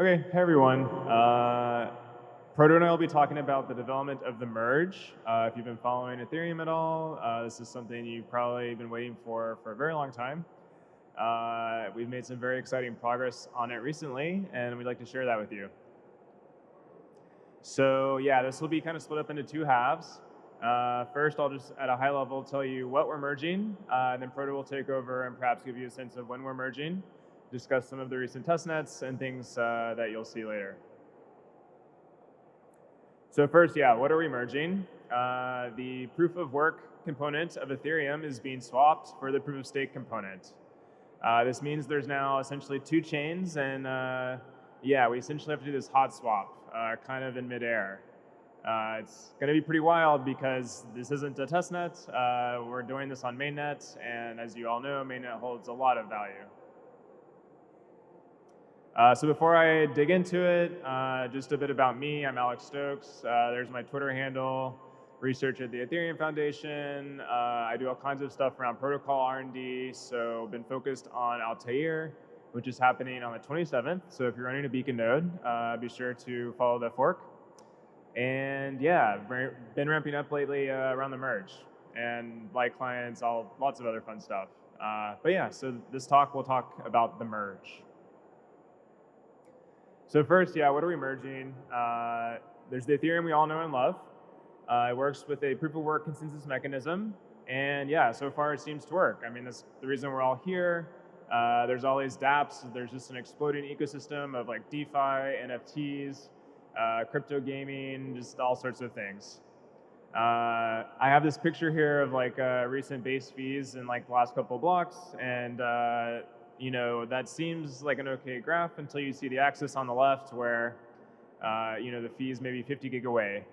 Okay, hey everyone. Proto and I will be talking about the development of the merge. If you've been following Ethereum at all, this is something you've probably been waiting for a very long time. We've made some very exciting progress on it recently, and we'd like to share that with you. So yeah, this will be kind of split up into two halves. First, I'll just at a high level tell you what we're merging, and then Proto will take over and perhaps give you a sense of when we're merging, discuss some of the recent testnets and things that you'll see later. So first, yeah, what are we merging? The proof of work component of Ethereum is being swapped for the proof of stake component. This means there's now essentially two chains, and yeah, we essentially have to do this hot swap, kind of in midair. It's going to be pretty wild because this isn't a testnet. We're doing this on mainnet, and as you all know, mainnet holds a lot of value. So before I dig into it, just a bit about me. I'm Alex Stokes. There's my Twitter handle, research at the Ethereum Foundation. I do all kinds of stuff around protocol R&D, so been focused on Altair, which is happening on the 27th. So if you're running a Beacon node, be sure to follow the fork. And yeah, been ramping up lately around the merge and like clients, lots of other fun stuff. But yeah, so this talk, we'll talk about the merge. So first, yeah, what are we merging? There's the Ethereum we all know and love. It works with a proof of work consensus mechanism. And yeah, so far it seems to work. I mean, that's the reason we're all here. There's all these dApps. There's just an exploding ecosystem of like DeFi, NFTs, crypto gaming, just all sorts of things. I have this picture here of like recent base fees in like the last couple of blocks, and you know, that seems like an okay graph until you see the axis on the left where you know, the fees maybe 50 gig away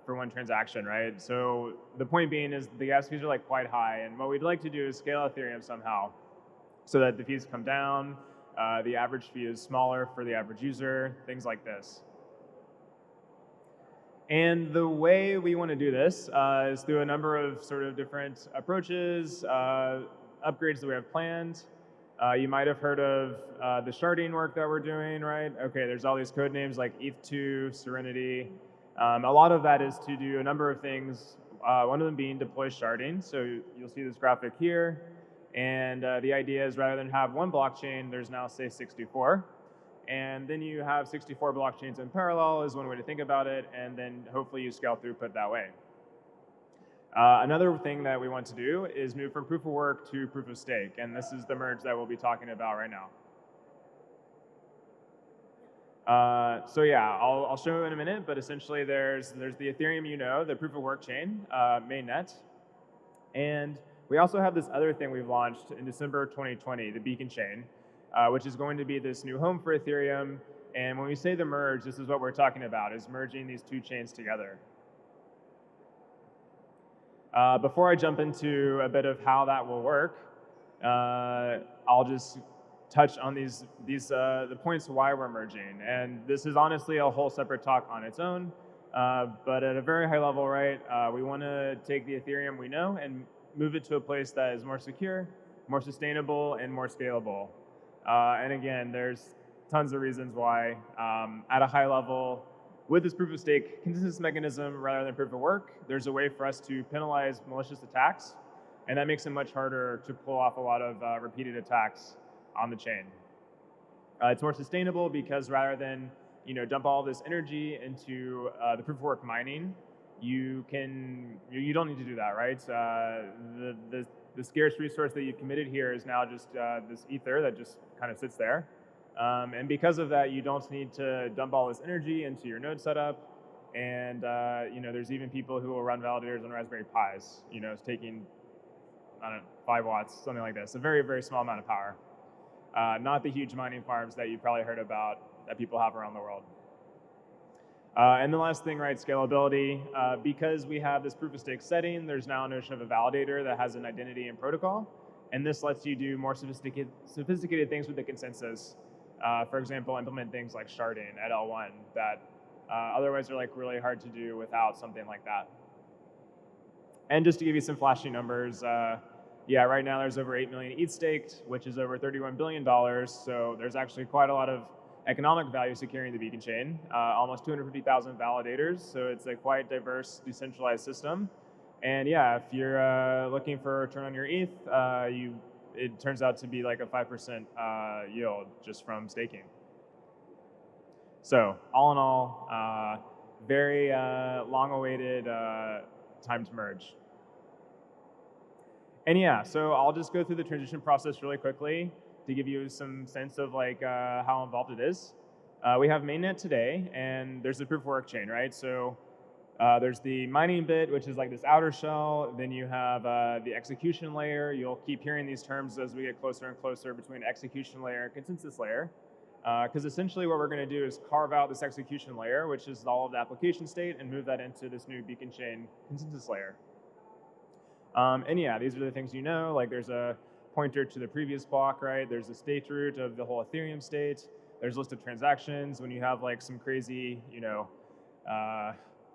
for one transaction, right? So the point being is the gas fees are like quite high, and what we'd like to do is scale Ethereum somehow so that the fees come down, the average fee is smaller for the average user, things like this. And the way we want to do this is through a number of sort of different approaches, upgrades that we have planned. You might have heard of the sharding work that we're doing, right? Okay, there's all these code names like ETH2, Serenity. A lot of that is to do a number of things, one of them being deploy sharding. So you'll see this graphic here. And the idea is rather than have one blockchain, there's now, say, 64. And then you have 64 blockchains in parallel is one way to think about it. And then hopefully you scale throughput that way. Another thing that we want to do is move from proof of work to proof of stake. And this is the merge that we'll be talking about right now. So yeah, I'll show you in a minute, but essentially there's the Ethereum, you know, the proof of work chain, mainnet. And we also have this other thing we've launched in December 2020, the Beacon chain, which is going to be this new home for Ethereum. And when we say the merge, this is what we're talking about, is merging these two chains together. Before I jump into a bit of how that will work, I'll just touch on the points why we're merging. And this is honestly a whole separate talk on its own. But at a very high level, right, we want to take the Ethereum we know and move it to a place that is more secure, more sustainable, and more scalable. And again, there's tons of reasons why. At a high level, with this proof of stake consensus mechanism rather than proof of work, there's a way for us to penalize malicious attacks, and that makes it much harder to pull off a lot of repeated attacks on the chain. It's more sustainable because rather than dump all this energy into the proof of work mining, you don't need to do that, right? The scarce resource that you've committed here is now just this ether that just kind of sits there. And because of that, you don't need to dump all this energy into your node setup. And there's even people who will run validators on Raspberry Pis. It's taking, I don't know, 5 watts, something like this. A very, very small amount of power. Not the huge mining farms that you've probably heard about that people have around the world. And the last thing, right, scalability. Because we have this proof of stake setting, there's now a notion of a validator that has an identity and protocol. And this lets you do more sophisticated things with the consensus. For example, implement things like sharding at L1 that otherwise are like really hard to do without something like that. And just to give you some flashy numbers, yeah, right now there's over 8 million ETH staked, which is over $31 billion. So there's actually quite a lot of economic value securing the beacon chain, almost 250,000 validators, so it's a quite diverse decentralized system. And yeah, if you're looking for a return on your ETH, it turns out to be like a 5% yield just from staking. So all in all, very long-awaited time to merge. And yeah, so I'll just go through the transition process really quickly to give you some sense of like how involved it is. We have mainnet today, and there's the proof of work chain, right? So there's the mining bit, which is like this outer shell. Then you have the execution layer. You'll keep hearing these terms as we get closer and closer between execution layer and consensus layer. Because essentially what we're going to do is carve out this execution layer, which is all of the application state, and move that into this new beacon chain consensus layer. And yeah, these are the things you know, like there's a pointer to the previous block, right? There's a state root of the whole Ethereum state. There's a list of transactions. When you have like some crazy, you know,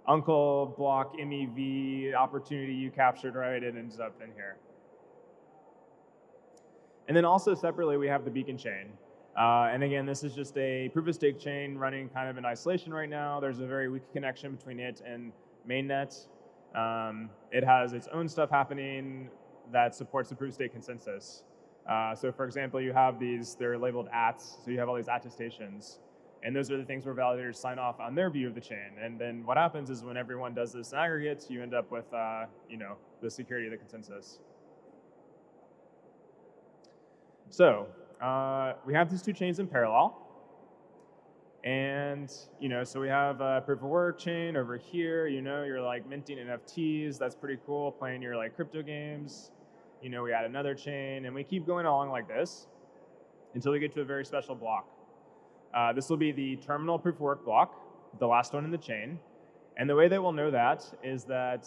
uncle block MEV opportunity you captured, right, it ends up in here. And then also separately, we have the beacon chain. And again, this is just a proof of stake chain running kind of in isolation right now. There's a very weak connection between it and mainnet. It has its own stuff happening that supports the proof of stake consensus. So for example, you have these, they're labeled ATS, so you have all these attestations. And those are the things where validators sign off on their view of the chain. And then what happens is when everyone does this in aggregate, you end up with you know, the security of the consensus. So we have these two chains in parallel. And you know, so we have a proof of work chain over here. You know, you're like minting NFTs. That's pretty cool. Playing your like crypto games. You know, we add another chain, and we keep going along like this until we get to a very special block. This will be the terminal proof of work block, the last one in the chain. And the way that we'll know that is that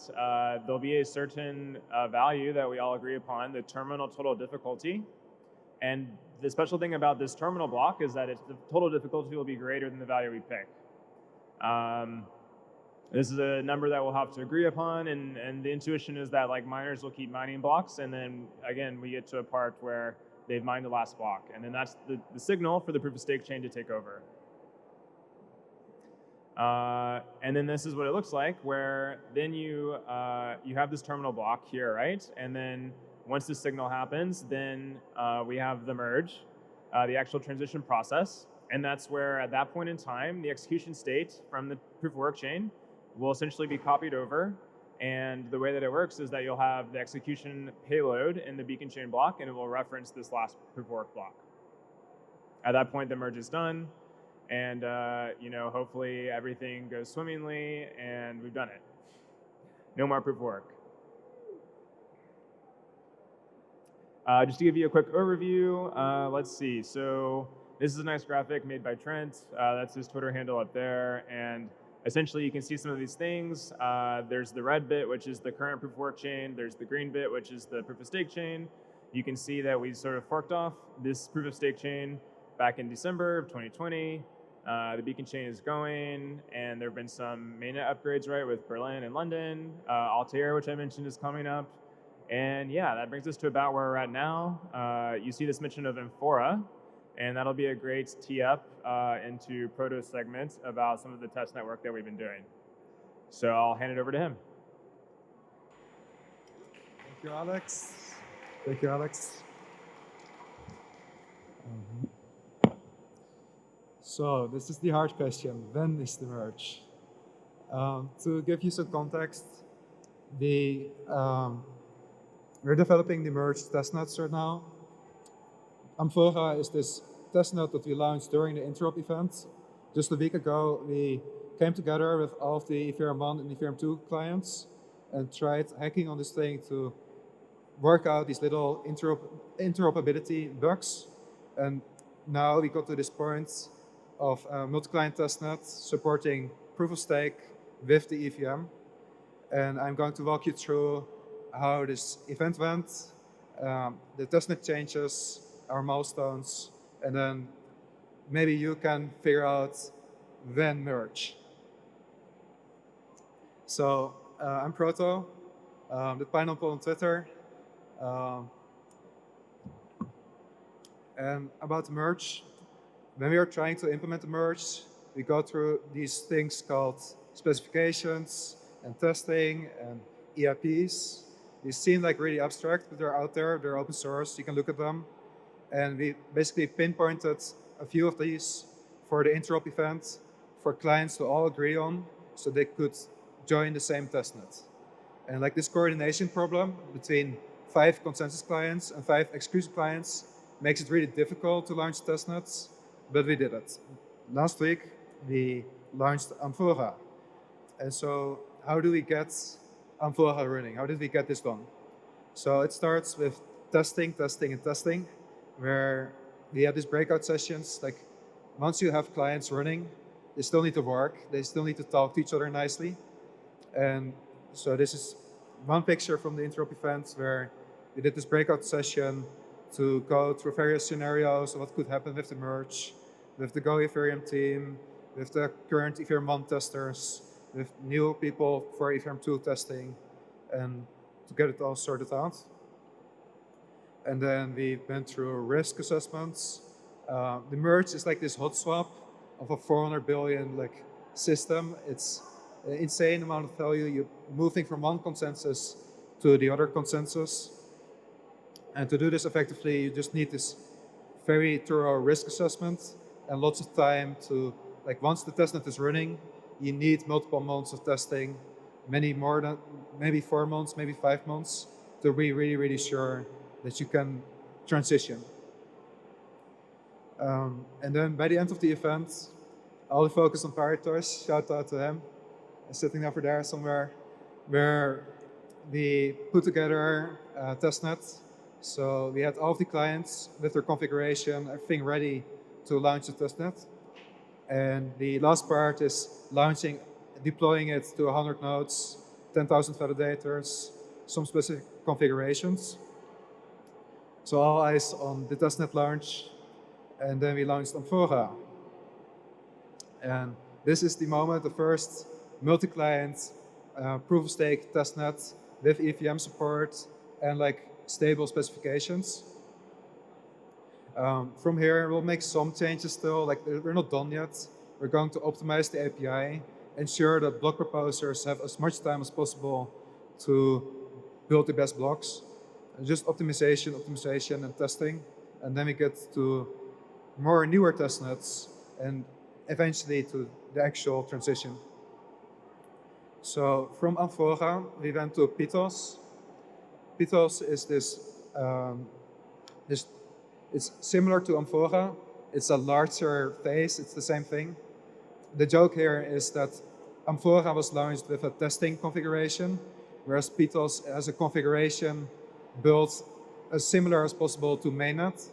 there'll be a certain value that we all agree upon, the terminal total difficulty. And the special thing about this terminal block is that the total difficulty will be greater than the value we pick. This is a number that we'll have to agree upon, and the intuition is that like miners will keep mining blocks, and then again we get to a part where they've mined the last block, and then that's the signal for the proof of stake chain to take over. And then this is what it looks like, where then you have this terminal block here, right? And then once the signal happens, then we have the merge, the actual transition process. And that's where, at that point in time, the execution state from the proof of work chain will essentially be copied over. And the way that it works is that you'll have the execution payload in the beacon chain block, and it will reference this last proof of work block. At that point, the merge is done. And you know, hopefully everything goes swimmingly, and we've done it. No more proof of work. Just to give you a quick overview, let's see. So this is a nice graphic made by Trent. That's his Twitter handle up there. And essentially, you can see some of these things. There's the red bit, which is the current proof of work chain. There's the green bit, which is the proof of stake chain. You can see that we sort of forked off this proof of stake chain back in December of 2020. The beacon chain is going, and there have been some mainnet upgrades, right, with Berlin and London. Altair, which I mentioned, is coming up. And yeah, that brings us to about where we're at now. You see this mention of Amphora, and that'll be a great tee up into Proto segment about some of the test network that we've been doing. So I'll hand it over to him. Thank you, Alex. Thank you, Alex. So this is the hard question. When is the merge? To give you some context, we're developing the merge testnets right now. Amphora is this testnet that we launched during the interop event. Just a week ago, we came together with all of the Ethereum 1 and Ethereum 2 clients and tried hacking on this thing to work out these little interoperability bugs. And now we got to this point of multi-client testnet supporting proof of stake with the EVM. And I'm going to walk you through how this event went, the testnet changes, our milestones, and then maybe you can figure out when merge. So I'm Proto, the pineapple on Twitter. And about merge, When we are trying to implement the merge, we go through these things called specifications and testing and EIPs. These seem like really abstract, but they're out there, they're open source, you can look at them. And we basically pinpointed a few of these for the interop event for clients to all agree on so they could join the same testnet. And like this coordination problem between 5 consensus clients and 5 exclusive clients makes it really difficult to launch testnets, but we did it. Last week, we launched Amphora. And so how do we get Amphora running? How did we get this done? So it starts with testing, testing, and testing, where we had these breakout sessions. Like once you have clients running, they still need to work. They still need to talk to each other nicely. And so this is one picture from the interop event where we did this breakout session to go through various scenarios of what could happen with the merge, with the Go Ethereum team, with the current Ethereum 1 testers, with new people for Ethereum 2 testing, and to get it all sorted out. And then we went through risk assessments. The merge is like this hot swap of a 400 billion system. It's an insane amount of value. You're moving from one consensus to the other consensus. And to do this effectively, you just need this very thorough risk assessment and lots of time to, once the testnet is running, you need multiple months of testing, many more than, maybe 4 months, maybe 5 months, to be really, really sure that you can transition. And then by the end of the event, all the focus on Paritosh, shout out to him, sitting over there somewhere, where we put together a testnet. So we had all of the clients with their configuration, everything ready to launch the testnet. And the last part is deploying it to 100 nodes, 10,000 validators, some specific configurations. So all eyes on the testnet launch, and then we launched Amphora. And this is the moment, the first multi-client proof-of-stake testnet with EVM support and stable specifications. From here, we'll make some changes still. We're not done yet. We're going to optimize the API, ensure that block proposers have as much time as possible to build the best blocks. And just optimization, optimization, and testing. And then we get to more newer testnets and eventually to the actual transition. So from Amphora, we went to Pitos. Pitos is it's similar to Amphora. It's a larger phase, it's the same thing. The joke here is that Amphora was launched with a testing configuration, whereas Pitos has a configuration built as similar as possible to mainnet.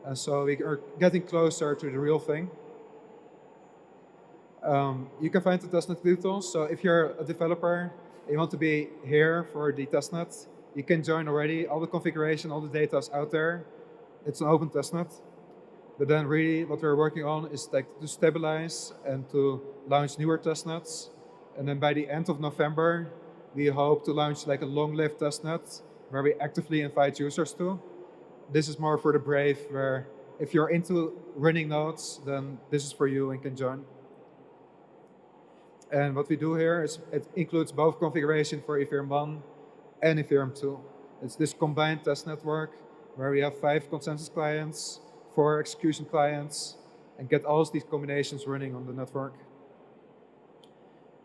And so we are getting closer to the real thing. You can find the testnet details. So if you're a developer, you want to be here for the testnet, you can join already. All the configuration, all the data is out there. It's an open testnet. But then really what we're working on is to stabilize and to launch newer testnets. And then by the end of November, we hope to launch a long-lived testnet where we actively invite users to. This is more for the brave, where if you're into running nodes, then this is for you and can join. And what we do here is it includes both configuration for Ethereum 1 and Ethereum 2. It's this combined test network where we have 5 consensus clients, 4 execution clients, and get all of these combinations running on the network.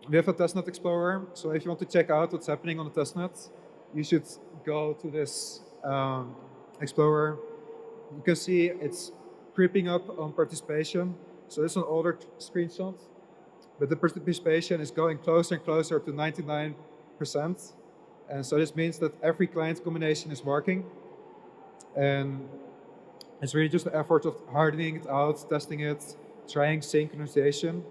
We have a testnet explorer, so if you want to check out what's happening on the testnet, you should go to this explorer. You can see it's creeping up on participation. So this is an older screenshot, but the participation is going closer and closer to 99%. And so this means that every client combination is working. And it's really just the effort of hardening it out, testing it, trying synchronization.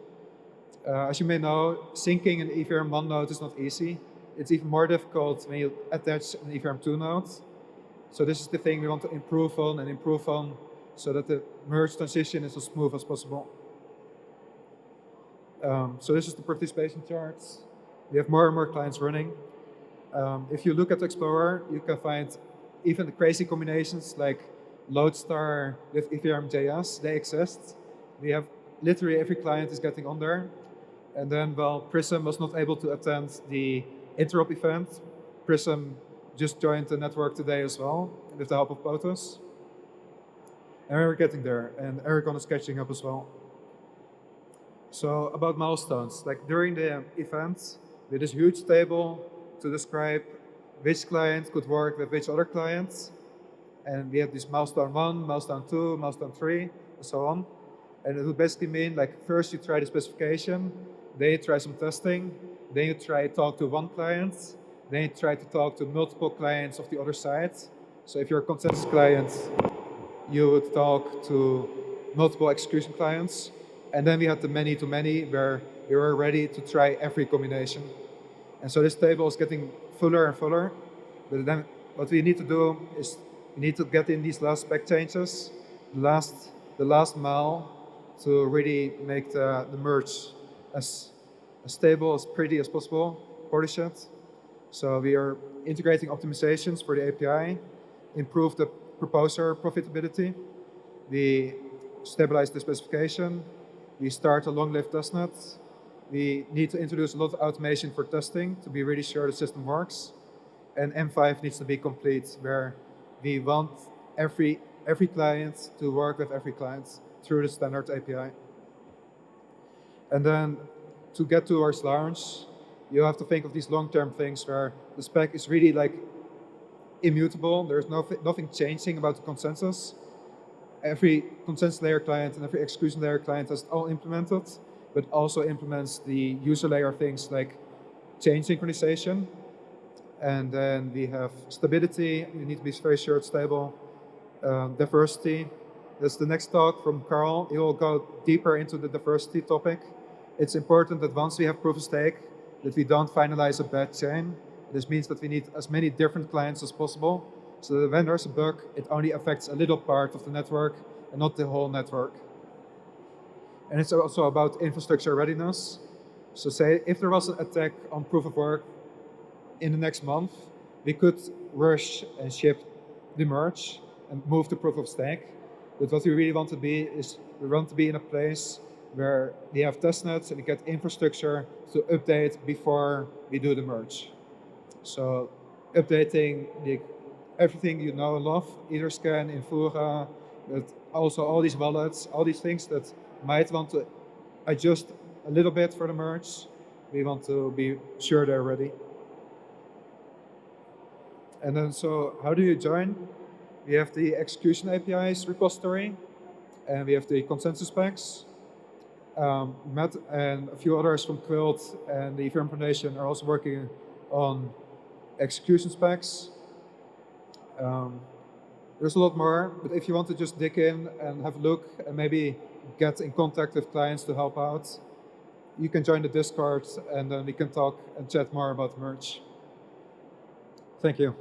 As you may know, syncing an Ethereum 1 node is not easy. It's even more difficult when you attach an Ethereum 2 node. So this is the thing we want to improve on so that the merge transition is as smooth as possible. So this is the participation charts. We have more and more clients running. If you look at the Explorer, you can find even the crazy combinations like Lodestar with Ethereum JS, they exist. we have literally every client is getting on there. And then, well, Prism was not able to attend the interop event. Prism just joined the network today as well, with the help of Potos. And we're getting there, and Ericon is catching up as well. So about milestones, like during the event, we had this huge table to describe which client could work with which other clients. And we had this milestone 1, milestone 2, milestone 3, and so on. And it would basically mean, like, first you try the specification, then you try some testing, then you try to talk to one client, then you try to talk to multiple clients of the other side. So if you're a consensus client, you would talk to multiple execution clients. And then we had the many-to-many, where we were ready to try every combination. And so this table is getting fuller and fuller. But then what we need to do is we need to get in these last spec changes, the last mile, to really make the merge as stable, as pretty as possible, polish it. So we are integrating optimizations for the API, improve the proposer profitability. We stabilize the specification. We start a long-lived testnet. We need to introduce a lot of automation for testing to be really sure the system works. And M5 needs to be complete, where we want every client to work with every client through the standard API. And then to get towards launch, you have to think of these long-term things where the spec is really like immutable. There's nothing changing about the consensus. Every consensus layer client and every execution layer client has it all implemented, but also implements the user layer things like chain synchronization. And then we have stability. You need to be very sure it's stable. Diversity. That's the next talk from Carl. He will go deeper into the diversity topic. It's important that once we have proof of stake, that we don't finalize a bad chain. This means that we need as many different clients as possible, so that when there's a bug, it only affects a little part of the network and not the whole network. And it's also about infrastructure readiness. So say if there was an attack on proof of work in the next month, we could rush and ship the merge and move to proof of stake. But what we really want to be is we want to be in a place where we have testnets and we get infrastructure to update before we do the merge. So updating everything you know and love, EtherScan, Infura, but also all these wallets, all these things that might want to adjust a little bit for the merge. We want to be sure they're ready. And then, so how do you join? We have the execution APIs repository, and we have the consensus specs. Matt and a few others from Quilt and the Ethereum Foundation are also working on execution specs. There's a lot more, but if you want to just dig in and have a look and maybe get in contact with clients to help out, you can join the Discord and then we can talk and chat more about merge. Thank you.